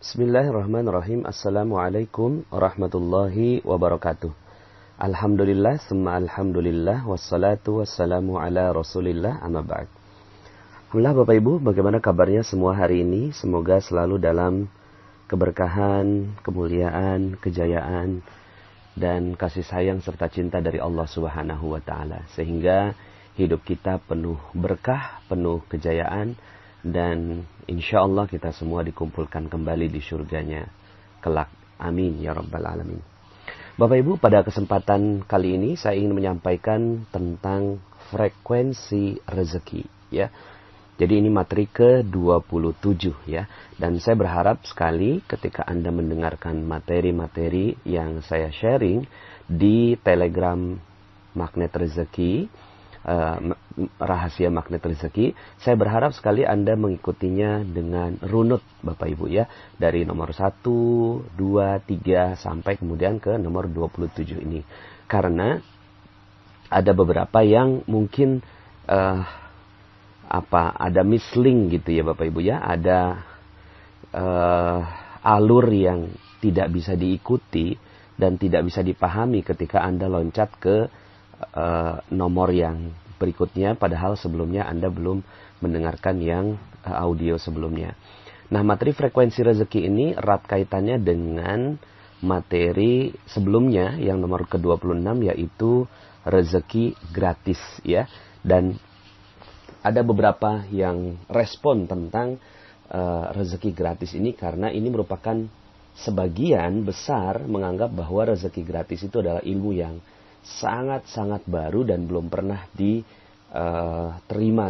Bismillahirrahmanirrahim. Assalamualaikum warahmatullahi wabarakatuh. Alhamdulillah, summa alhamdulillah, wassalatu wassalamu ala rasulillah, amma ba'd. Alhamdulillah Bapak Ibu, bagaimana kabarnya semua hari ini? Semoga selalu dalam keberkahan, kemuliaan, kejayaan, dan kasih sayang serta cinta dari Allah Subhanahu wa Ta'ala. Sehingga hidup kita penuh berkah, penuh kejayaan, dan insya Allah kita semua dikumpulkan kembali di surganya kelak. Amin ya rabbal alamin. Bapak Ibu, pada kesempatan kali ini saya ingin menyampaikan tentang frekuensi rezeki, ya. Jadi ini materi ke-27, ya. Dan saya berharap sekali ketika Anda mendengarkan materi-materi yang saya sharing di Telegram Magnet Rezeki, rahasia magnet rezeki, saya berharap sekali Anda mengikutinya dengan runut Bapak Ibu, ya, dari nomor 1, 2, 3 sampai kemudian ke nomor 27 ini. Karena ada beberapa yang mungkin ada mislink gitu ya Bapak Ibu, ya, ada alur yang tidak bisa diikuti dan tidak bisa dipahami ketika Anda loncat ke nomor yang berikutnya, padahal sebelumnya Anda belum mendengarkan yang audio sebelumnya. Nah, materi frekuensi rezeki ini erat kaitannya dengan materi sebelumnya yang nomor ke-26, yaitu rezeki gratis, ya. Dan ada beberapa yang respon tentang rezeki gratis ini karena ini merupakan sebagian besar menganggap bahwa rezeki gratis itu adalah ilmu yang sangat-sangat baru dan belum pernah diterima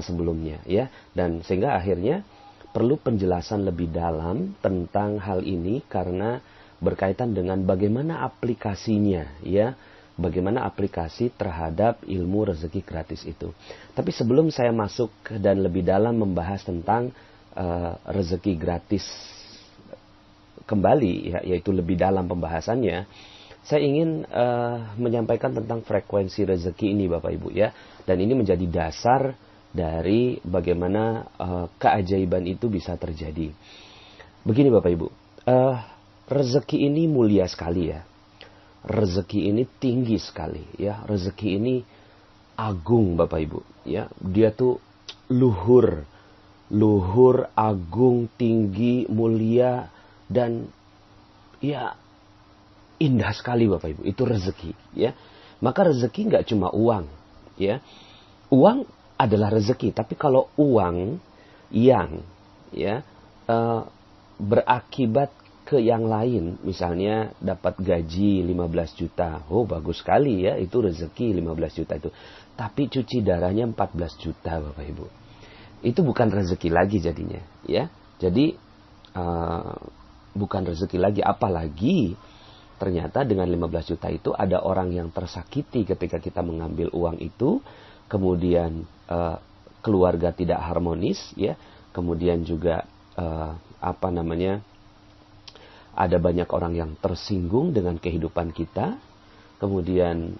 sebelumnya, ya. Dan sehingga akhirnya perlu penjelasan lebih dalam tentang hal ini karena berkaitan dengan bagaimana aplikasinya, ya. Bagaimana aplikasi terhadap ilmu rezeki gratis itu. Tapi sebelum saya masuk dan lebih dalam membahas tentang rezeki gratis kembali, ya, yaitu lebih dalam pembahasannya, saya ingin menyampaikan tentang frekuensi rezeki ini Bapak Ibu, ya. Dan ini menjadi dasar dari bagaimana keajaiban itu bisa terjadi. Begini Bapak Ibu, rezeki ini mulia sekali, ya. Rezeki ini tinggi sekali, ya. Rezeki ini agung Bapak Ibu, ya. Dia tuh luhur, agung, tinggi, mulia, dan ya indah sekali Bapak Ibu, itu rezeki, ya. Maka rezeki nggak cuma uang, ya. Uang adalah rezeki, tapi kalau uang yang, ya, berakibat ke yang lain, misalnya dapat gaji 15 juta, oh bagus sekali, ya, itu rezeki 15 juta itu. Tapi cuci darahnya 14 juta Bapak Ibu, itu bukan rezeki lagi jadinya, ya. Jadi bukan rezeki lagi, apalagi ternyata dengan 15 juta itu ada orang yang tersakiti ketika kita mengambil uang itu, kemudian keluarga tidak harmonis, ya, kemudian juga ada banyak orang yang tersinggung dengan kehidupan kita, kemudian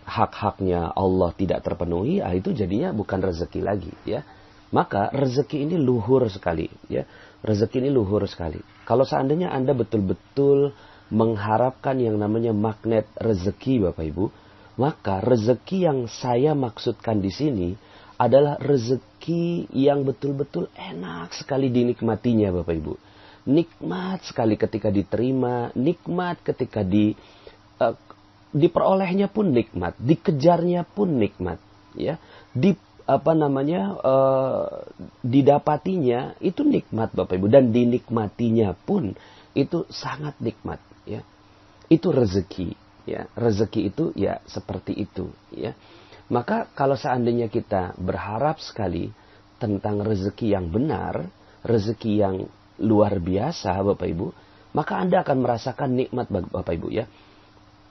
hak-haknya Allah tidak terpenuhi, itu jadinya bukan rezeki lagi, ya. Maka rezeki ini luhur sekali, ya. Rezeki ini luhur sekali. Kalau seandainya Anda betul-betul mengharapkan yang namanya magnet rezeki Bapak Ibu, maka rezeki yang saya maksudkan di sini adalah rezeki yang betul-betul enak sekali dinikmatinya Bapak Ibu. Nikmat sekali ketika diterima, nikmat ketika diperolehnya pun nikmat, dikejarnya pun nikmat, ya. Didapatinya itu nikmat Bapak Ibu, dan dinikmatinya pun itu sangat nikmat, ya. Itu rezeki, ya. Rezeki itu ya seperti itu, ya. Maka kalau seandainya kita berharap sekali tentang rezeki yang benar, rezeki yang luar biasa Bapak Ibu, maka Anda akan merasakan nikmat Bapak Ibu, ya.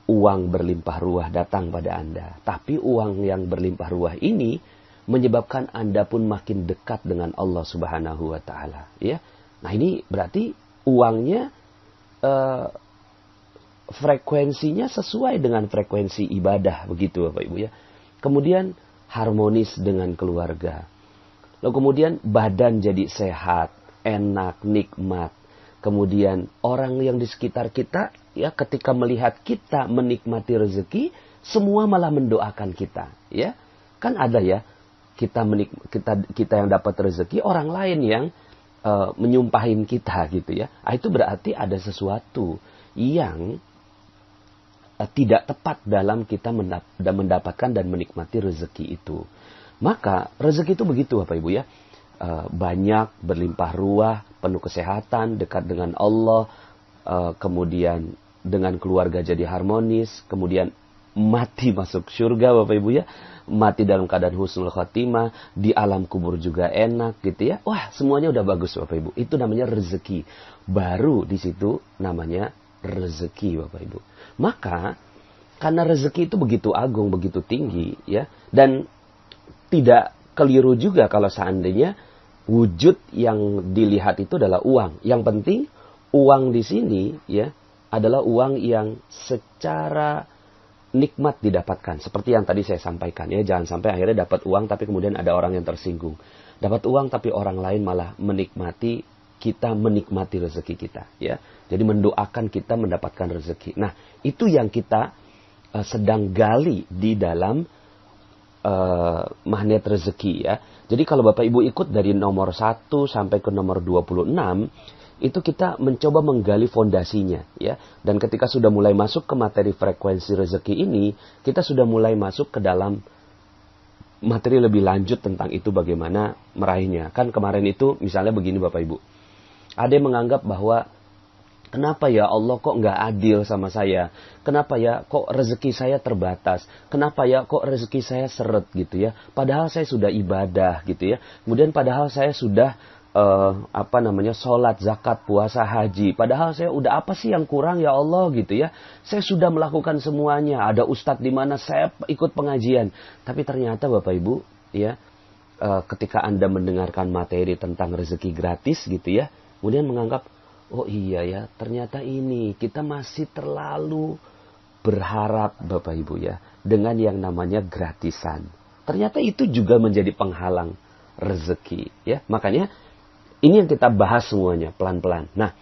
Uang berlimpah ruah datang pada Anda, tapi uang yang berlimpah ruah ini menyebabkan Anda pun makin dekat dengan Allah Subhanahu wa Ta'ala, ya. Nah, ini berarti uangnya frekuensinya sesuai dengan frekuensi ibadah, begitu Bapak Ibu, ya. Kemudian harmonis dengan keluarga. Lalu kemudian badan jadi sehat, enak, nikmat. Kemudian orang yang di sekitar kita ya ketika melihat kita menikmati rezeki, semua malah mendoakan kita, ya. Kan ada ya, kita yang dapat rezeki, orang lain yang menyumpahin kita gitu ya. Itu berarti ada sesuatu yang tidak tepat dalam kita mendapatkan dan menikmati rezeki itu. Maka rezeki itu begitu Bapak Ibu ya. Banyak, berlimpah ruah, penuh kesehatan, dekat dengan Allah, kemudian dengan keluarga jadi harmonis, kemudian mati masuk surga Bapak Ibu ya, mati dalam keadaan husnul khotimah, di alam kubur juga enak gitu ya. Wah, semuanya udah bagus Bapak Ibu. Itu namanya rezeki. Baru di situ namanya rezeki Bapak Ibu. Maka karena rezeki itu begitu agung, begitu tinggi ya, dan tidak keliru juga kalau seandainya wujud yang dilihat itu adalah uang. Yang penting uang di sini ya adalah uang yang secara nikmat didapatkan. Seperti yang tadi saya sampaikan ya, jangan sampai akhirnya dapat uang tapi kemudian ada orang yang tersinggung. Dapat uang tapi orang lain malah menikmati, kita menikmati rezeki kita ya. Jadi mendoakan kita mendapatkan rezeki. Nah, itu yang kita sedang gali di dalam magnet rezeki ya. Jadi kalau Bapak Ibu ikut dari nomor 1 sampai ke nomor 26, itu kita mencoba menggali fondasinya ya. Dan ketika sudah mulai masuk ke materi frekuensi rezeki ini, kita sudah mulai masuk ke dalam materi lebih lanjut tentang itu bagaimana meraihnya. Kan kemarin itu misalnya begini Bapak Ibu. Ada yang menganggap bahwa kenapa ya Allah kok nggak adil sama saya? Kenapa ya kok rezeki saya terbatas? Kenapa ya kok rezeki saya seret gitu ya? Padahal saya sudah ibadah gitu ya. Kemudian padahal saya sudah sholat, zakat, puasa, haji. Padahal saya udah apa sih yang kurang ya Allah gitu ya? Saya sudah melakukan semuanya. Ada ustadz di mana saya ikut pengajian. Tapi ternyata Bapak Ibu ya, ketika Anda mendengarkan materi tentang rezeki gratis gitu ya, kemudian menganggap oh iya ya, ternyata ini kita masih terlalu berharap Bapak Ibu ya dengan yang namanya gratisan. Ternyata itu juga menjadi penghalang rezeki ya. Makanya ini yang kita bahas semuanya pelan-pelan. Nah,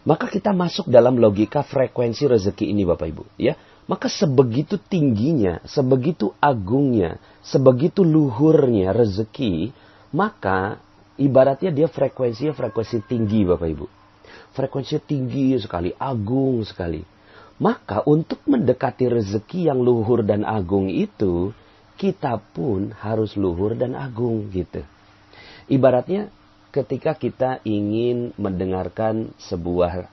maka kita masuk dalam logika frekuensi rezeki ini Bapak Ibu ya. Maka sebegitu tingginya, sebegitu agungnya, sebegitu luhurnya rezeki, maka ibaratnya dia frekuensi tinggi Bapak Ibu. Frekuensinya tinggi sekali, agung sekali. Maka untuk mendekati rezeki yang luhur dan agung itu, kita pun harus luhur dan agung gitu. Ibaratnya ketika kita ingin mendengarkan sebuah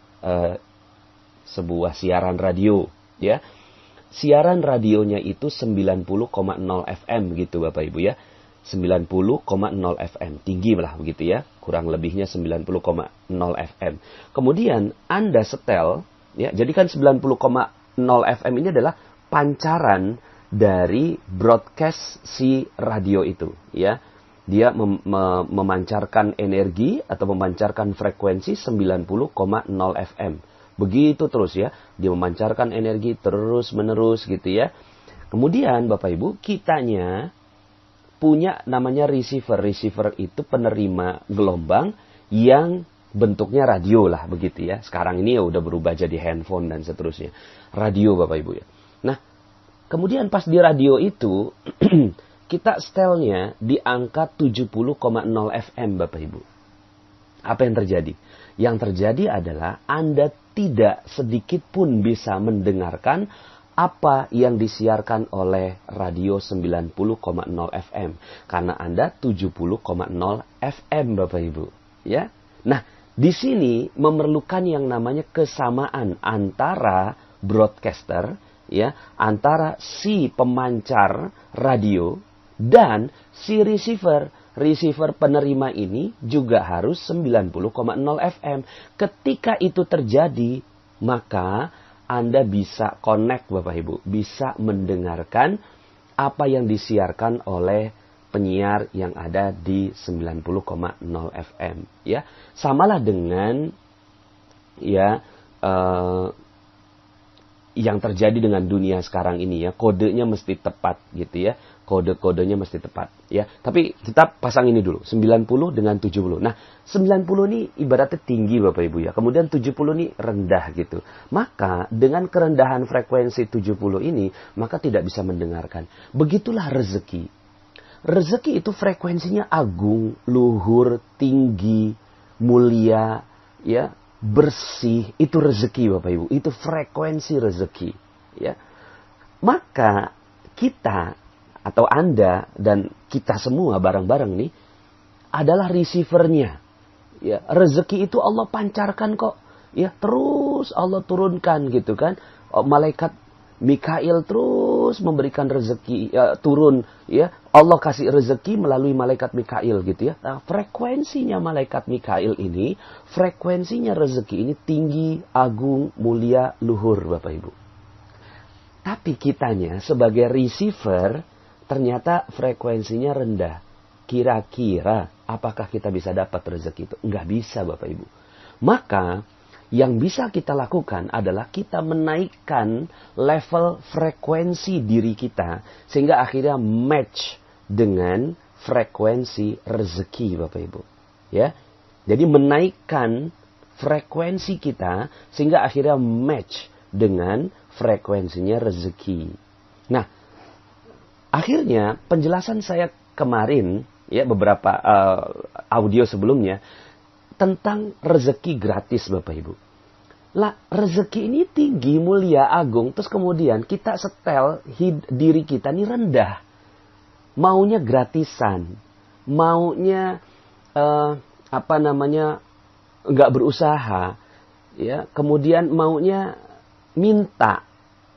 siaran radio ya. Siaran radionya itu 90,0 FM gitu Bapak Ibu ya. 90,0 FM. Tinggi lah begitu ya. Kurang lebihnya 90,0 FM. Kemudian Anda setel, ya, jadi kan 90,0 FM ini adalah pancaran dari broadcast si radio itu. Ya. Dia memancarkan energi atau memancarkan frekuensi 90,0 FM. Begitu terus ya. Dia memancarkan energi terus-menerus gitu ya. Kemudian Bapak Ibu, kitanya punya namanya receiver. Receiver itu penerima gelombang yang bentuknya radio lah begitu ya. Sekarang ini ya udah berubah jadi handphone dan seterusnya. Radio Bapak Ibu ya. Nah, kemudian pas di radio itu kita setelnya di angka 70,0 FM Bapak Ibu. Apa yang terjadi? Yang terjadi adalah Anda tidak sedikit pun bisa mendengarkan apa yang disiarkan oleh radio 90,0 FM. Karena Anda 70,0 FM Bapak Ibu. Ya. Nah, di sini memerlukan yang namanya kesamaan antara broadcaster, ya, antara si pemancar radio dan si receiver. Receiver penerima ini juga harus 90,0 FM. Ketika itu terjadi, maka Anda bisa connect Bapak Ibu. Bisa mendengarkan apa yang disiarkan oleh penyiar yang ada di 90,0 FM. Ya, samalah dengan ya yang terjadi dengan dunia sekarang ini ya. Kodenya mesti tepat gitu ya. kode-kodenya mesti tepat, ya. Tapi kita pasang ini dulu, 90 dengan 70. Nah, 90 ini ibaratnya tinggi Bapak Ibu ya. Kemudian 70 ini rendah gitu. Maka dengan kerendahan frekuensi 70 ini, maka tidak bisa mendengarkan. Begitulah rezeki. Rezeki itu frekuensinya agung, luhur, tinggi, mulia, ya, bersih. Itu rezeki Bapak Ibu. Itu frekuensi rezeki, ya. Maka kita atau Anda dan kita semua bareng-bareng nih adalah receivernya. Ya, rezeki itu Allah pancarkan kok. Ya, terus Allah turunkan gitu kan. Malaikat Mikail terus memberikan rezeki turun, ya. Allah kasih rezeki melalui malaikat Mikail gitu ya. Nah, frekuensinya malaikat Mikail ini, frekuensinya rezeki ini tinggi, agung, mulia, luhur Bapak Ibu. Tapi kitanya sebagai receiver ternyata frekuensinya rendah. Kira-kira apakah kita bisa dapat rezeki itu? Enggak bisa Bapak Ibu. Maka yang bisa kita lakukan adalah kita menaikkan level frekuensi diri kita. Sehingga akhirnya match dengan frekuensi rezeki Bapak Ibu. Ya. Jadi menaikkan frekuensi kita sehingga akhirnya match dengan frekuensinya rezeki. Nah, akhirnya penjelasan saya kemarin, ya beberapa audio sebelumnya, tentang rezeki gratis Bapak Ibu. Lah, rezeki ini tinggi, mulia, agung, terus kemudian kita setel diri kita ini rendah. Maunya gratisan, maunya nggak berusaha, ya, kemudian maunya minta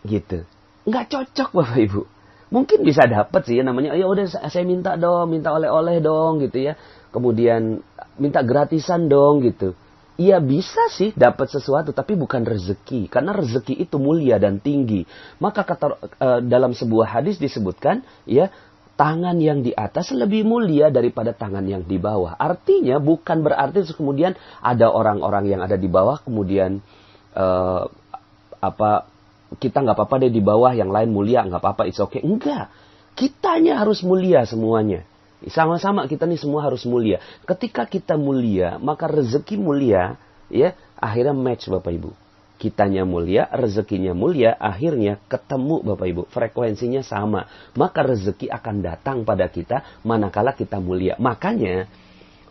gitu. Nggak cocok Bapak Ibu. Mungkin bisa dapat sih namanya, ya udah saya minta dong, minta oleh-oleh dong gitu ya. Kemudian minta gratisan dong gitu. Iya bisa sih dapat sesuatu tapi bukan rezeki. Karena rezeki itu mulia dan tinggi. Maka dalam sebuah hadis disebutkan ya, tangan yang di atas lebih mulia daripada tangan yang di bawah. Artinya bukan berarti kemudian ada orang-orang yang ada di bawah kemudian kita nggak apa-apa deh di bawah, yang lain mulia, nggak apa-apa, it's okay. Enggak. Kitanya harus mulia semuanya. Sama-sama kita nih semua harus mulia. Ketika kita mulia, maka rezeki mulia, ya, akhirnya match Bapak Ibu. Kitanya mulia, rezekinya mulia, akhirnya ketemu Bapak Ibu. Frekuensinya sama. Maka rezeki akan datang pada kita manakala kita mulia. Makanya,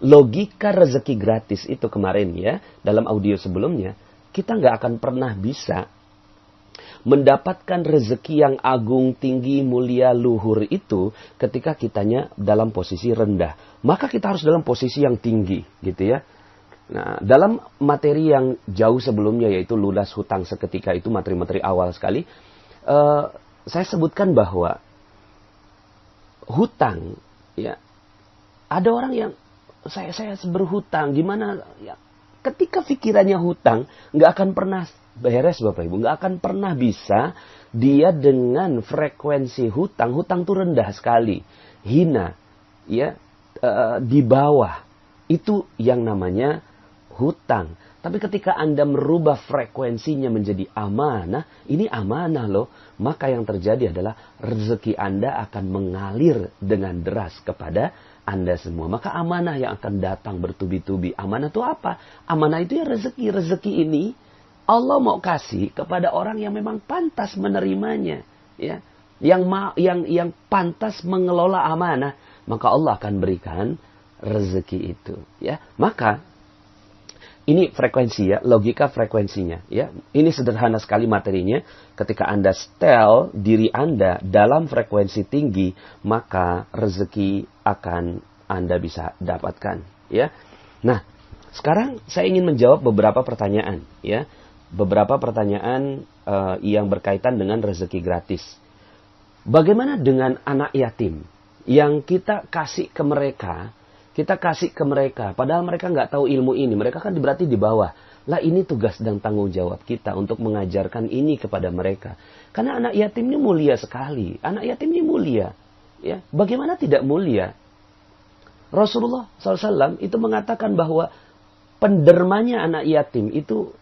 logika rezeki gratis itu kemarin ya, dalam audio sebelumnya, kita nggak akan pernah bisa mendapatkan rezeki yang agung, tinggi, mulia, luhur itu ketika kitanya dalam posisi rendah. Maka kita harus dalam posisi yang tinggi, gitu ya. Nah, dalam materi yang jauh sebelumnya yaitu lunas hutang seketika itu materi-materi awal sekali, saya sebutkan bahwa hutang, ya, ada orang yang saya berhutang, gimana? Ya, ketika pikirannya hutang, nggak akan pernah beres Bapak Ibu, nggak akan pernah bisa dia dengan frekuensi hutang tuh rendah sekali, hina, ya, di bawah, itu yang namanya hutang. Tapi ketika Anda merubah frekuensinya menjadi amanah, ini amanah loh, maka yang terjadi adalah rezeki Anda akan mengalir dengan deras kepada Anda semua. Maka amanah yang akan datang bertubi-tubi. Amanah itu apa? Amanah itu ya rezeki. Rezeki ini Allah mau kasih kepada orang yang memang pantas menerimanya, ya, yang pantas mengelola amanah, maka Allah akan berikan rezeki itu, ya. Maka ini frekuensi ya, logika frekuensinya, ya. Ini sederhana sekali materinya. Ketika Anda setel diri Anda dalam frekuensi tinggi, maka rezeki akan Anda bisa dapatkan, ya. Nah, sekarang saya ingin menjawab beberapa pertanyaan, ya. Beberapa pertanyaan yang berkaitan dengan rezeki gratis. Bagaimana dengan anak yatim yang kita kasih ke mereka, padahal mereka nggak tahu ilmu ini, mereka kan berarti di bawah. Lah ini tugas dan tanggung jawab kita untuk mengajarkan ini kepada mereka. Karena anak yatim ini mulia sekali, anak yatim ini mulia. Ya, bagaimana tidak mulia? Rasulullah SAW itu mengatakan bahwa pendermanya anak yatim itu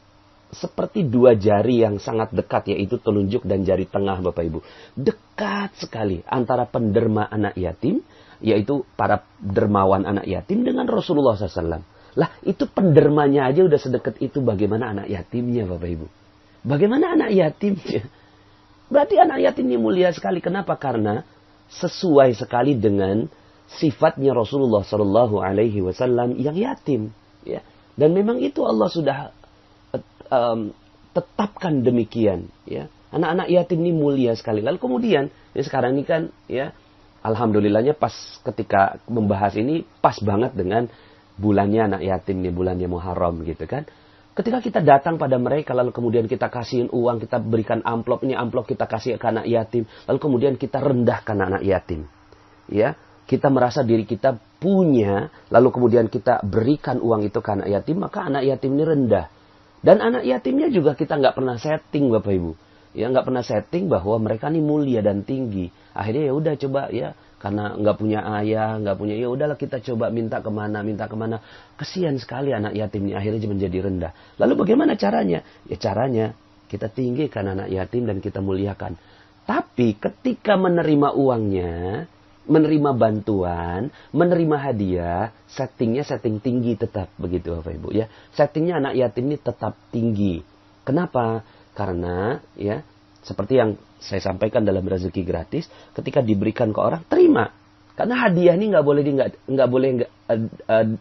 seperti dua jari yang sangat dekat, yaitu telunjuk dan jari tengah, Bapak Ibu. Dekat sekali antara penderma anak yatim, yaitu para dermawan anak yatim, dengan Rasulullah SAW. Lah, itu pendermanya aja udah sedekat itu, bagaimana anak yatimnya, Bapak Ibu? Bagaimana anak yatimnya? Berarti anak yatim ini mulia sekali. Kenapa? Karena sesuai sekali dengan sifatnya Rasulullah SAW yang yatim. Ya. Dan memang itu Allah sudah tetapkan demikian, ya. Anak-anak yatim ini mulia sekali. Lalu kemudian, ya sekarang ini kan, ya, alhamdulillahnya pas ketika membahas ini pas banget dengan bulannya anak yatim nih, bulannya Muharram gitu kan. Ketika kita datang pada mereka, lalu kemudian kita kasihin uang, kita berikan amplop, ini amplop kita kasih ke anak yatim, lalu kemudian kita rendahkan anak yatim, ya. Kita merasa diri kita punya, lalu kemudian kita berikan uang itu ke anak yatim, maka anak yatim ini rendah. Dan anak yatimnya juga kita nggak pernah setting, Bapak Ibu. Ya, nggak pernah setting bahwa mereka ini mulia dan tinggi. Akhirnya ya udah coba, ya, karena nggak punya ayah, nggak punya, ya udahlah kita coba minta kemana. Kesian sekali anak yatim ini, akhirnya menjadi rendah. Lalu bagaimana caranya? Ya caranya kita tinggikan anak yatim dan kita muliakan. Tapi ketika menerima uangnya, menerima bantuan, menerima hadiah, settingnya setting tinggi tetap, begitu Bapak Ibu, ya. Settingnya anak yatim ini tetap tinggi. Kenapa? Karena, ya, seperti yang saya sampaikan dalam rezeki gratis, ketika diberikan ke orang, terima. Karena hadiah ini nggak boleh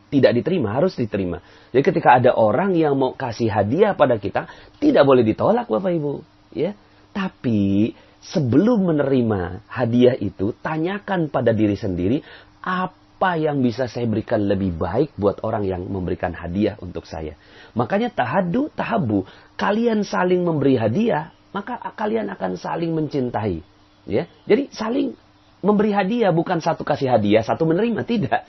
tidak diterima, harus diterima. Jadi ketika ada orang yang mau kasih hadiah pada kita, tidak boleh ditolak, Bapak Ibu, ya. Tapi sebelum menerima hadiah itu, tanyakan pada diri sendiri, apa yang bisa saya berikan lebih baik buat orang yang memberikan hadiah untuk saya. Makanya tahabu, kalian saling memberi hadiah, maka kalian akan saling mencintai. Ya, jadi saling memberi hadiah, bukan satu kasih hadiah, satu menerima, tidak.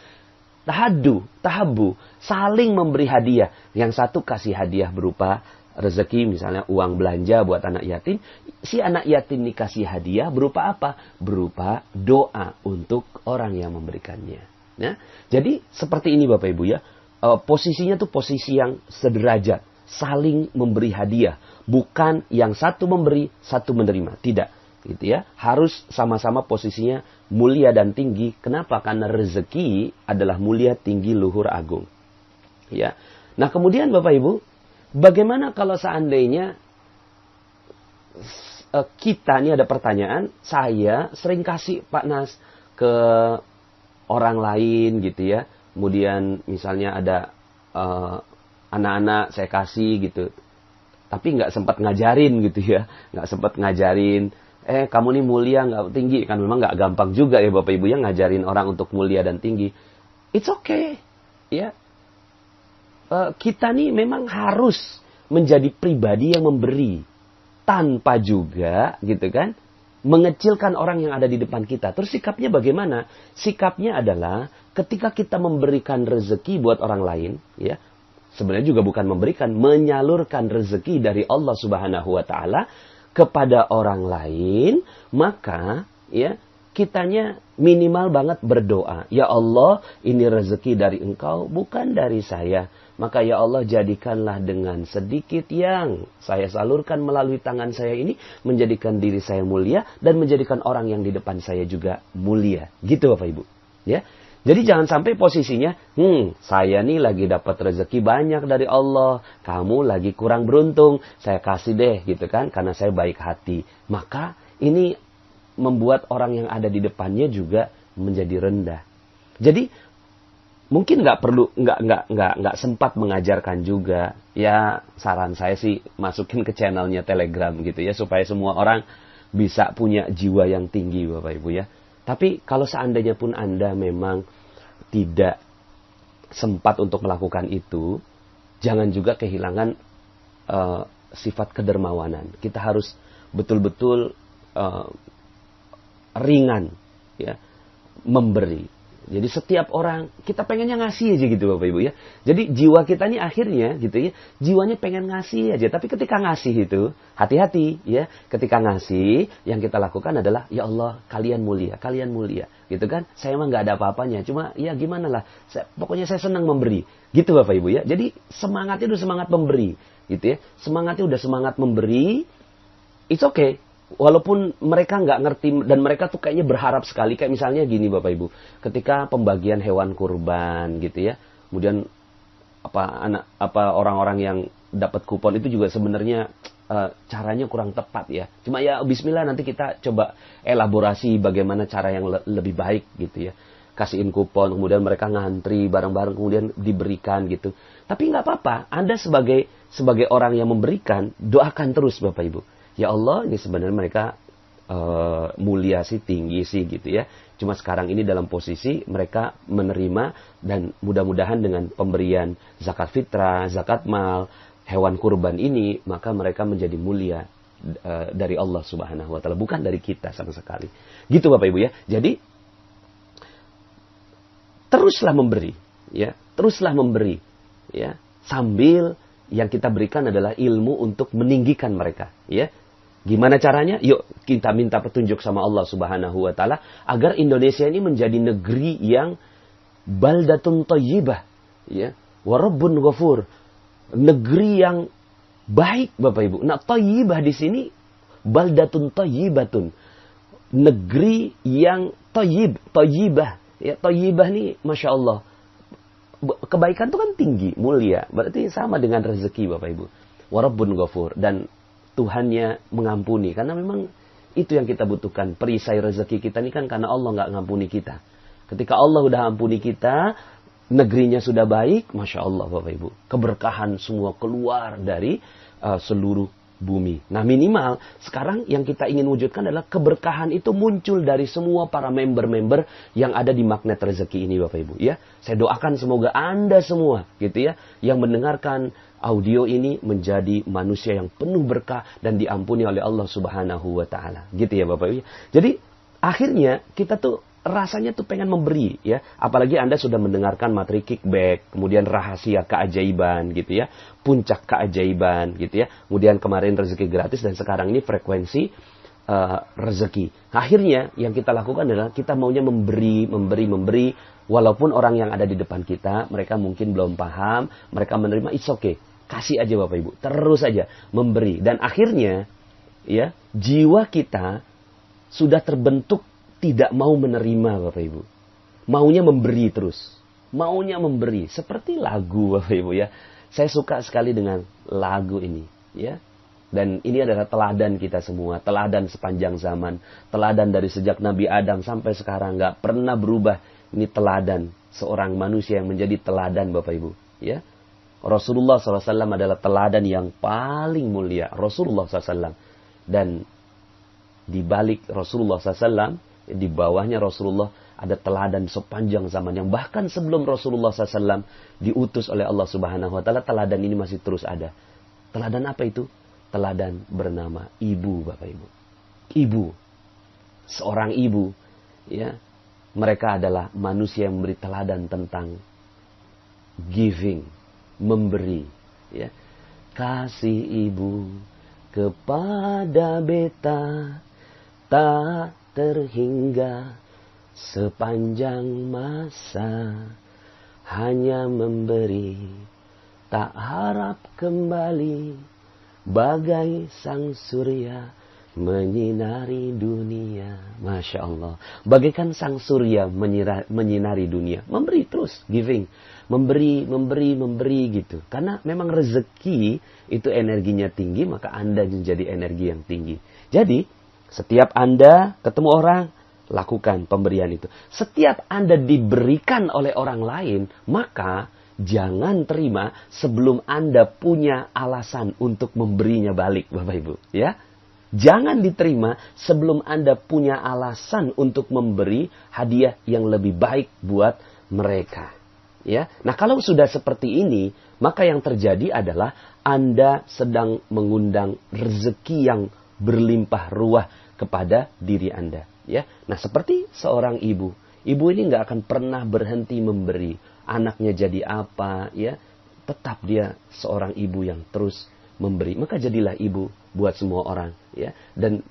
Tahabu, saling memberi hadiah. Yang satu kasih hadiah berupa rezeki, misalnya uang belanja buat anak yatim. Si anak yatim dikasih hadiah berupa apa? Berupa doa untuk orang yang memberikannya. Nah, jadi seperti ini Bapak Ibu, ya. Posisinya tuh posisi yang sederajat. Saling memberi hadiah. Bukan yang satu memberi, satu menerima. Tidak. Gitu ya. Harus sama-sama posisinya mulia dan tinggi. Kenapa? Karena rezeki adalah mulia, tinggi, luhur, agung. Ya. Nah kemudian Bapak Ibu, bagaimana kalau seandainya kita, ini ada pertanyaan, saya sering kasih Pak Nas ke orang lain gitu ya. Kemudian misalnya ada anak-anak saya kasih gitu. Tapi nggak sempat ngajarin gitu ya. Nggak sempat ngajarin, kamu nih mulia nggak tinggi. Kan memang nggak gampang juga ya Bapak Ibu ya ngajarin orang untuk mulia dan tinggi. It's okay. Ya. Kita nih memang harus menjadi pribadi yang memberi. Tanpa juga gitu kan mengecilkan orang yang ada di depan kita. Terus sikapnya bagaimana? Sikapnya adalah ketika kita memberikan rezeki buat orang lain, ya. Sebenarnya juga bukan memberikan, menyalurkan rezeki dari Allah Subhanahu wa taala kepada orang lain, maka ya kitanya minimal banget berdoa. Ya Allah, ini rezeki dari Engkau, bukan dari saya. Maka ya Allah, jadikanlah dengan sedikit yang saya salurkan melalui tangan saya ini, menjadikan diri saya mulia, dan menjadikan orang yang di depan saya juga mulia. Gitu Bapak Ibu. Ya. Jadi jangan sampai posisinya, saya nih lagi dapat rezeki banyak dari Allah, kamu lagi kurang beruntung, saya kasih deh gitu kan, karena saya baik hati. Maka ini membuat orang yang ada di depannya juga menjadi rendah. Jadi mungkin nggak sempat mengajarkan juga. Ya saran saya sih masukin ke channelnya Telegram gitu ya, supaya semua orang bisa punya jiwa yang tinggi Bapak Ibu ya. Tapi kalau seandainya pun Anda memang tidak sempat untuk melakukan itu, jangan juga kehilangan sifat kedermawanan. Kita harus betul-betul ringan ya, memberi. Jadi setiap orang, kita pengennya ngasih aja gitu Bapak Ibu ya. Jadi jiwa kita ini akhirnya gitu ya, jiwanya pengen ngasih aja. Tapi ketika ngasih itu, hati-hati ya. Ketika ngasih, yang kita lakukan adalah, ya Allah, kalian mulia. Gitu kan, saya emang gak ada apa-apanya. Cuma ya gimana lah, pokoknya saya senang memberi. Gitu Bapak Ibu ya. Jadi semangatnya udah semangat memberi. Gitu ya, semangatnya udah semangat memberi, it's okay. Walaupun mereka nggak ngerti dan mereka tuh kayaknya berharap sekali, kayak misalnya gini Bapak Ibu, ketika pembagian hewan kurban gitu ya, kemudian orang-orang yang dapat kupon itu juga sebenarnya caranya kurang tepat ya. Cuma ya Bismillah, nanti kita coba elaborasi bagaimana cara yang lebih baik gitu ya. Kasihin kupon, kemudian mereka ngantri bareng-bareng, kemudian diberikan gitu. Tapi nggak apa-apa, Anda sebagai orang yang memberikan, doakan terus Bapak Ibu. Ya Allah, ini sebenarnya mereka mulia sih, tinggi sih gitu ya. Cuma sekarang ini dalam posisi mereka menerima, dan mudah-mudahan dengan pemberian zakat fitrah, zakat mal, hewan kurban ini, maka mereka menjadi mulia dari Allah Subhanahu wa Ta'ala, bukan dari kita sama sekali. Gitu Bapak Ibu ya. Jadi teruslah memberi ya, sambil yang kita berikan adalah ilmu untuk meninggikan mereka ya. Gimana caranya? Yuk kita minta petunjuk sama Allah Subhanahu wa Ta'ala agar Indonesia ini menjadi negeri yang baldatun thayyibah ya, wa rabbun ghafur. Negeri yang baik Bapak Ibu. Nah, thayyibah di sini baldatun thayyibatun. Negeri yang thayyibah. Ya, thayyibah nih Masya Allah. Kebaikan itu kan tinggi, mulia. Berarti sama dengan rezeki Bapak Ibu. Wa rabbun ghafur, dan Tuhannya mengampuni. Karena memang itu yang kita butuhkan. Perisai rezeki kita ini kan karena Allah nggak ngampuni kita. Ketika Allah udah ampuni kita, negerinya sudah baik, Masya Allah Bapak Ibu. Keberkahan semua keluar dari seluruh bumi. Nah minimal sekarang yang kita ingin wujudkan adalah keberkahan itu muncul dari semua para member-member yang ada di magnet rezeki ini Bapak Ibu ya. Saya doakan semoga Anda semua gitu ya, yang mendengarkan audio ini menjadi manusia yang penuh berkah dan diampuni oleh Allah Subhanahu wa Ta'ala. Gitu ya Bapak Ibu. Jadi akhirnya kita tuh rasanya tuh pengen memberi ya. Apalagi Anda sudah mendengarkan materi kickback, kemudian rahasia keajaiban gitu ya, puncak keajaiban gitu ya. Kemudian kemarin rezeki gratis, dan sekarang ini frekuensi rezeki. Akhirnya yang kita lakukan adalah kita maunya memberi. Walaupun orang yang ada di depan kita, mereka mungkin belum paham, mereka menerima, it's okay. Kasih aja Bapak Ibu, terus aja memberi. Dan akhirnya ya, jiwa kita sudah terbentuk tidak mau menerima Bapak Ibu. Maunya memberi terus. Maunya memberi. Seperti lagu Bapak Ibu ya. Saya suka sekali dengan lagu ini ya. Dan ini adalah teladan kita semua. Teladan sepanjang zaman. Teladan dari sejak Nabi Adam sampai sekarang. Gak pernah berubah. Ini teladan. Seorang manusia yang menjadi teladan Bapak Ibu ya. Rasulullah SAW adalah teladan yang paling mulia. Rasulullah SAW. Dan di balik Rasulullah SAW, di bawahnya Rasulullah, ada teladan sepanjang zaman yang bahkan sebelum Rasulullah SAW diutus oleh Allah Subhanahu wa Ta'ala, teladan ini masih terus ada. Teladan apa itu? Teladan bernama ibu Bapak Ibu. Ibu. Seorang ibu ya. Mereka adalah manusia yang memberi teladan tentang giving, memberi ya. Kasih ibu kepada beta tak terhingga sepanjang masa, hanya memberi tak harap kembali, bagai sang surya menyinari dunia. Masya Allah. Bagaikan sang surya menyinari dunia. Memberi terus, giving. Memberi gitu. Karena memang rezeki itu energinya tinggi, maka Anda menjadi energi yang tinggi. Jadi, setiap Anda ketemu orang, lakukan pemberian itu. Setiap Anda diberikan oleh orang lain, maka jangan terima sebelum Anda punya alasan untuk memberinya balik, Bapak Ibu. Ya, jangan diterima sebelum Anda punya alasan untuk memberi hadiah yang lebih baik buat mereka. Ya, nah kalau sudah seperti ini, maka yang terjadi adalah Anda sedang mengundang rezeki yang berlimpah ruah kepada diri Anda. Ya, nah seperti seorang ibu Ibu ini nggak akan pernah berhenti memberi. Anaknya jadi apa, ya, tetap dia seorang ibu yang terus memberi. Maka jadilah ibu buat semua orang, ya. Dan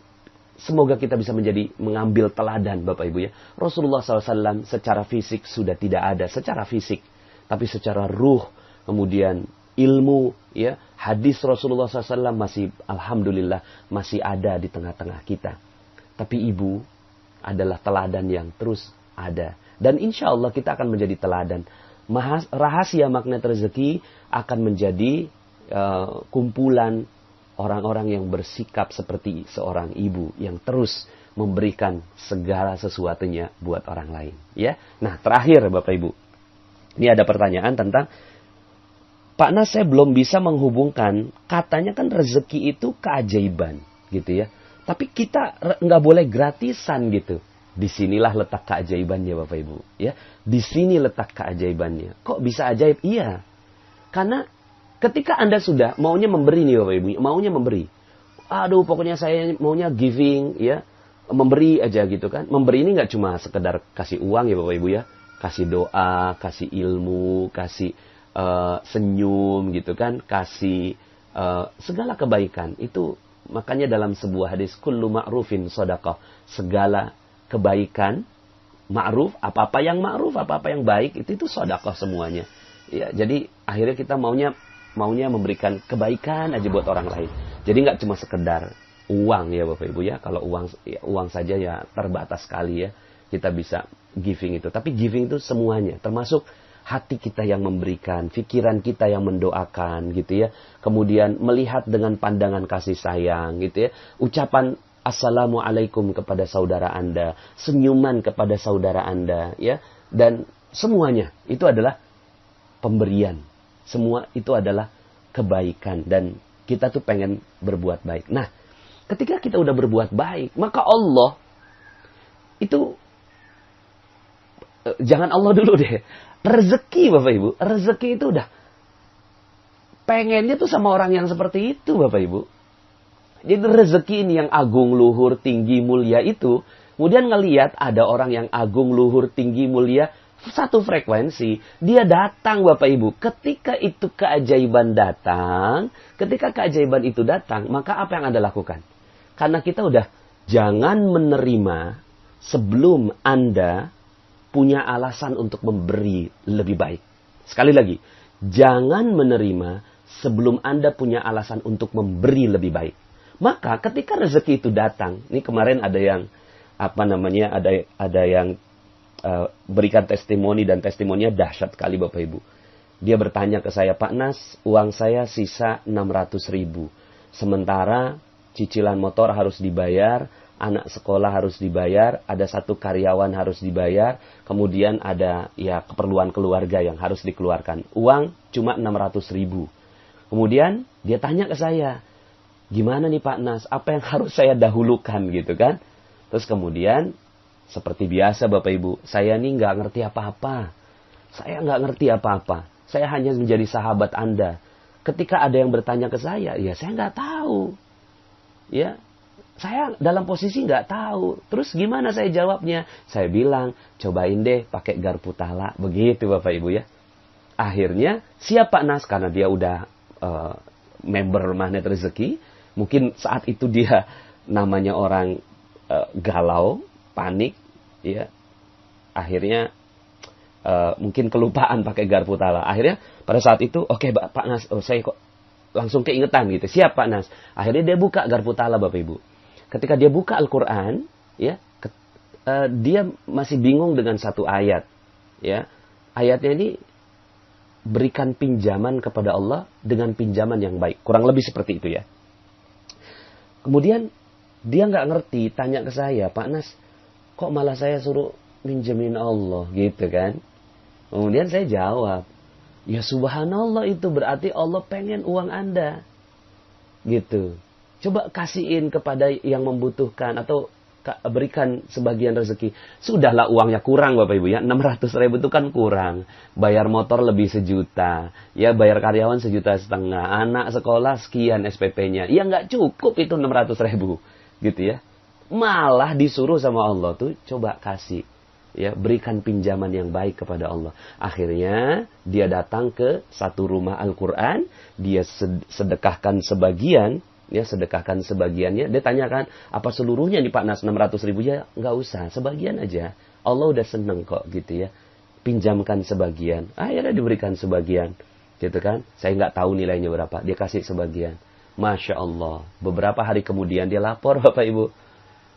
semoga kita bisa mengambil teladan, Bapak Ibu, ya. Rasulullah SAW secara fisik sudah tidak ada, secara fisik, tapi secara ruh, kemudian ilmu, ya, hadis Rasulullah SAW masih, alhamdulillah, masih ada di tengah-tengah kita. Tapi ibu adalah teladan yang terus ada. Dan insya Allah kita akan menjadi teladan. Rahasia magnet rezeki akan menjadi kumpulan orang-orang yang bersikap seperti seorang ibu yang terus memberikan segala sesuatunya buat orang lain. Ya, nah terakhir Bapak Ibu, ini ada pertanyaan tentang Pak Nas, saya belum bisa menghubungkan, katanya kan rezeki itu keajaiban, gitu ya. Tapi kita nggak boleh gratisan gitu. Disinilah letak keajaibannya Bapak Ibu, ya. Di sini letak keajaibannya. Kok bisa ajaib? Iya, karena ketika Anda sudah maunya memberi nih Bapak Ibu, maunya memberi. Aduh, pokoknya saya maunya giving, ya, memberi aja gitu kan. Memberi ini nggak cuma sekedar kasih uang ya Bapak Ibu, ya. Kasih doa, kasih ilmu, kasih senyum gitu kan, kasih segala kebaikan. Itu makanya dalam sebuah hadis, kullu ma'rufin shadaqah, segala kebaikan ma'ruf, apa-apa yang ma'ruf, apa-apa yang baik itu shadaqah semuanya. Ya, jadi akhirnya kita maunya memberikan kebaikan aja buat orang lain. Jadi nggak cuma sekedar uang ya Bapak Ibu, ya. Kalau uang saja ya terbatas sekali, ya. Kita bisa giving itu, tapi giving itu semuanya, termasuk hati kita yang memberikan, pikiran kita yang mendoakan gitu ya. Kemudian melihat dengan pandangan kasih sayang gitu ya. Ucapan assalamualaikum kepada saudara Anda, senyuman kepada saudara Anda ya. Dan semuanya itu adalah pemberian. Semua itu adalah kebaikan dan kita tuh pengen berbuat baik. Nah, ketika kita udah berbuat baik, maka Allah itu jangan Allah dulu deh. Rezeki Bapak Ibu, rezeki itu udah pengennya tuh sama orang yang seperti itu Bapak Ibu. Jadi rezeki ini yang agung, luhur, tinggi, mulia itu, kemudian ngelihat ada orang yang agung, luhur, tinggi, mulia, satu frekuensi, dia datang Bapak Ibu. Ketika itu keajaiban datang, maka apa yang Anda lakukan? Karena kita udah, jangan menerima sebelum Anda punya alasan untuk memberi lebih baik. Sekali lagi, jangan menerima sebelum Anda punya alasan untuk memberi lebih baik. Maka ketika rezeki itu datang, ini kemarin ada yang ada yang berikan testimoni dan testimoninya dahsyat sekali Bapak Ibu. Dia bertanya ke saya, Pak Nas, uang saya sisa 600.000. Sementara cicilan motor harus dibayar, anak sekolah harus dibayar, ada satu karyawan harus dibayar, kemudian ada ya keperluan keluarga yang harus dikeluarkan. Uang cuma 600.000. Kemudian dia tanya ke saya, gimana nih Pak Nas, apa yang harus saya dahulukan gitu kan? Terus kemudian seperti biasa Bapak Ibu, saya nih nggak ngerti apa-apa. Saya hanya menjadi sahabat Anda. Ketika ada yang bertanya ke saya, ya saya nggak tahu. Ya, saya dalam posisi nggak tahu. Terus gimana saya jawabnya? Saya bilang, cobain deh pakai garpu tala. Begitu Bapak Ibu ya. Akhirnya, siap Pak Nas, karena dia udah member magnet rezeki. Mungkin saat itu dia namanya orang galau, panik. Ya. Akhirnya, mungkin kelupaan pakai garpu tala. Akhirnya, pada saat itu, oke, Pak Nas, saya kok langsung keingetan gitu. Siap Pak Nas. Akhirnya dia buka garpu tala Bapak Ibu. Ketika dia buka Al-Quran, ya, dia masih bingung dengan satu ayat. Ya. Ayatnya ini, berikan pinjaman kepada Allah dengan pinjaman yang baik. Kurang lebih seperti itu ya. Kemudian, dia nggak ngerti, tanya ke saya, Pak Nas, kok malah saya suruh minjemin Allah gitu kan. Kemudian saya jawab, ya subhanallah, itu berarti Allah pengen uang Anda. Gitu. Coba kasihin kepada yang membutuhkan atau berikan sebagian rezeki. Sudahlah uangnya kurang Bapak Ibu ya. 600.000 itu kan kurang. Bayar motor lebih 1 juta. Ya bayar karyawan 1,5 juta. Anak sekolah sekian SPP-nya. Ya nggak cukup itu 600.000. Gitu ya. Malah disuruh sama Allah tuh coba kasih. Ya, berikan pinjaman yang baik kepada Allah. Akhirnya dia datang ke satu rumah Al-Quran, dia sedekahkan sebagian, ya sedekahkan sebagiannya. Dia tanyakan, apa seluruhnya nih Pak Nas 600.000? Ya nggak usah, sebagian aja. Allah udah seneng kok gitu ya. Pinjamkan sebagian. Akhirnya diberikan sebagian, gitu kan? Saya nggak tahu nilainya berapa. Dia kasih sebagian. Masya Allah. Beberapa hari kemudian dia lapor Bapak Ibu.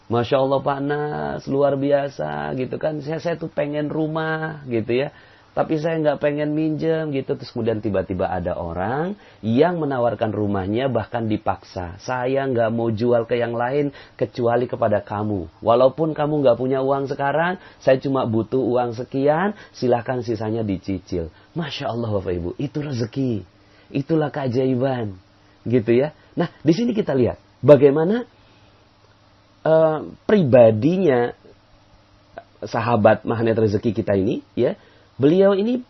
Masya Allah Pak Nas, luar biasa gitu kan. Saya tuh pengen rumah gitu ya. Tapi saya nggak pengen minjem gitu. Terus kemudian tiba-tiba ada orang yang menawarkan rumahnya bahkan dipaksa. Saya nggak mau jual ke yang lain kecuali kepada kamu. Walaupun kamu nggak punya uang sekarang, saya cuma butuh uang sekian, silahkan sisanya dicicil. Masya Allah Bapak Ibu, itu rezeki. Itulah keajaiban. Gitu ya. Nah di sini kita lihat bagaimana pribadinya sahabat magnet rezeki kita ini, ya, beliau ini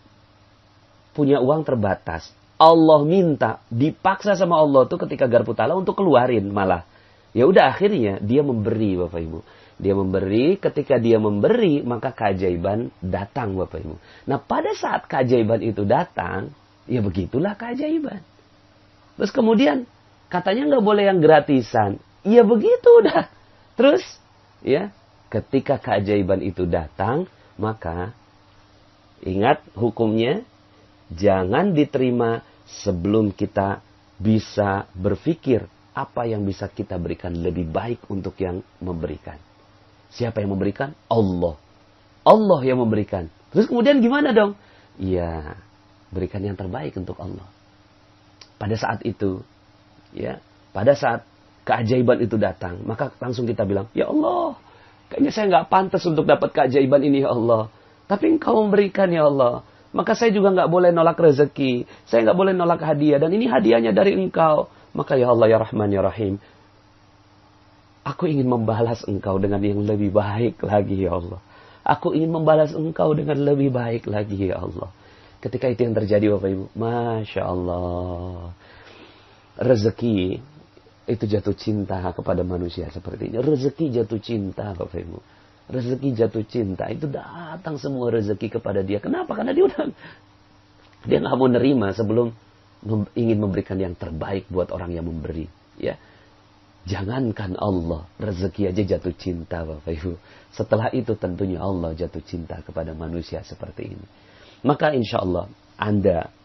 punya uang terbatas. Allah minta, dipaksa sama Allah tuh ketika garpu tala untuk keluarin malah. Ya udah akhirnya dia memberi Bapak Ibu. Dia memberi, ketika dia memberi maka keajaiban datang Bapak Ibu. Nah pada saat keajaiban itu datang, ya begitulah keajaiban. Terus kemudian katanya nggak boleh yang gratisan. Ya begitu udah. Terus, ya, ketika keajaiban itu datang, maka ingat hukumnya, jangan diterima sebelum kita bisa berpikir apa yang bisa kita berikan lebih baik untuk yang memberikan. Siapa yang memberikan? Allah. Allah yang memberikan. Terus kemudian gimana dong? Ya, berikan yang terbaik untuk Allah. Pada saat itu, ya, pada saat keajaiban itu datang, maka langsung kita bilang, ya Allah, kayaknya saya nggak pantas untuk dapat keajaiban ini ya Allah. Tapi Engkau memberikan ya Allah. Maka saya juga nggak boleh nolak rezeki. Saya nggak boleh nolak hadiah. Dan ini hadiahnya dari Engkau. Maka ya Allah ya Rahman ya Rahim. Aku ingin membalas Engkau dengan yang lebih baik lagi ya Allah. Aku ingin membalas Engkau dengan lebih baik lagi ya Allah. Ketika itu yang terjadi Bapak Ibu. Masya Allah. Rezeki itu jatuh cinta kepada manusia seperti ini. Rezeki jatuh cinta Bapak Ibu. Rezeki jatuh cinta. Itu datang semua rezeki kepada dia. Kenapa? Karena dia nggak mau nerima sebelum ingin memberikan yang terbaik buat orang yang memberi. Ya, jangankan Allah, rezeki aja jatuh cinta Bapak Ibu. Setelah itu tentunya Allah jatuh cinta kepada manusia seperti ini. Maka insya Allah Anda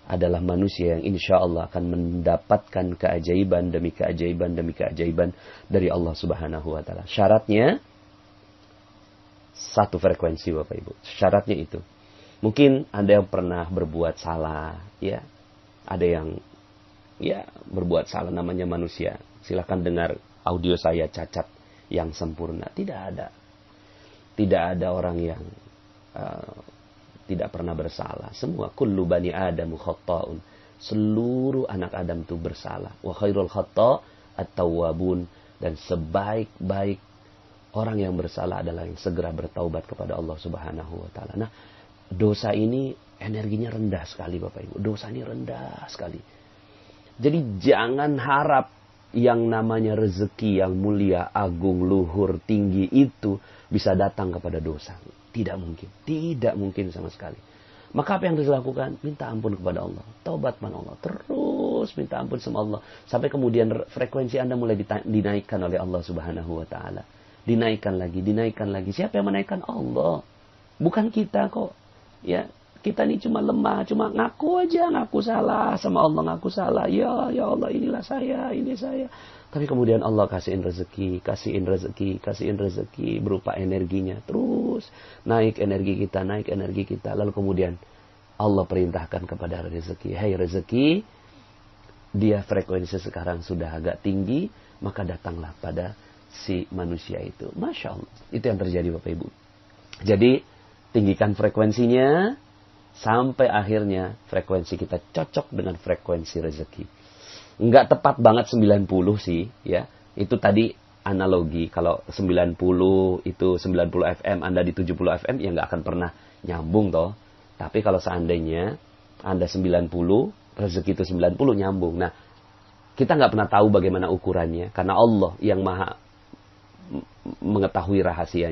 adalah manusia yang insya Allah akan mendapatkan keajaiban demi keajaiban demi keajaiban dari Allah Subhanahu wa Ta'ala. Syaratnya satu frekuensi Bapak Ibu. Syaratnya itu. Mungkin Anda yang pernah berbuat salah, ya. Ada yang ya berbuat salah, namanya manusia. Silakan dengar audio saya cacat yang sempurna. Tidak ada. Tidak ada orang yang tidak pernah bersalah. Semua kullu bani Adam khata'un. Seluruh anak Adam itu bersalah. Wa khairul khata' at-tawwabun. Dan sebaik-baik orang yang bersalah adalah yang segera bertaubat kepada Allah Subhanahu wa Ta'ala. Nah, dosa ini energinya rendah sekali Bapak Ibu. Dosa ini rendah sekali. Jadi jangan harap yang namanya rezeki yang mulia, agung, luhur, tinggi itu bisa datang kepada dosa. Tidak mungkin. Tidak mungkin sama sekali. Maka apa yang harus dilakukan? Minta ampun kepada Allah. Taubat kepada Allah. Terus minta ampun sama Allah. Sampai kemudian frekuensi Anda mulai dinaikkan oleh Allah Subhanahu wa Ta'ala. Dinaikkan lagi, dinaikkan lagi. Siapa yang menaikkan? Allah. Bukan kita kok. Ya, kita ini cuma lemah, cuma ngaku aja, ngaku salah sama Allah, ngaku salah. Ya Allah, inilah saya, ini saya. Tapi kemudian Allah kasihin rezeki, kasihin rezeki, kasihin rezeki berupa energinya. Terus naik energi kita, naik energi kita. Lalu kemudian Allah perintahkan kepada rezeki. Hei rezeki, dia frekuensi sekarang sudah agak tinggi, maka datanglah pada si manusia itu. Masya Allah. Itu yang terjadi Bapak Ibu. Jadi tinggikan frekuensinya sampai akhirnya frekuensi kita cocok dengan frekuensi rezeki. Enggak tepat banget 90 sih, ya. Itu tadi analogi. Kalau 90 itu 90 FM, Anda di 70 FM, ya nggak akan pernah nyambung toh. Tapi kalau seandainya Anda 90, rezeki itu 90 nyambung. Nah, kita nggak pernah tahu bagaimana ukurannya. Karena Allah yang maha mengetahui rahasianya.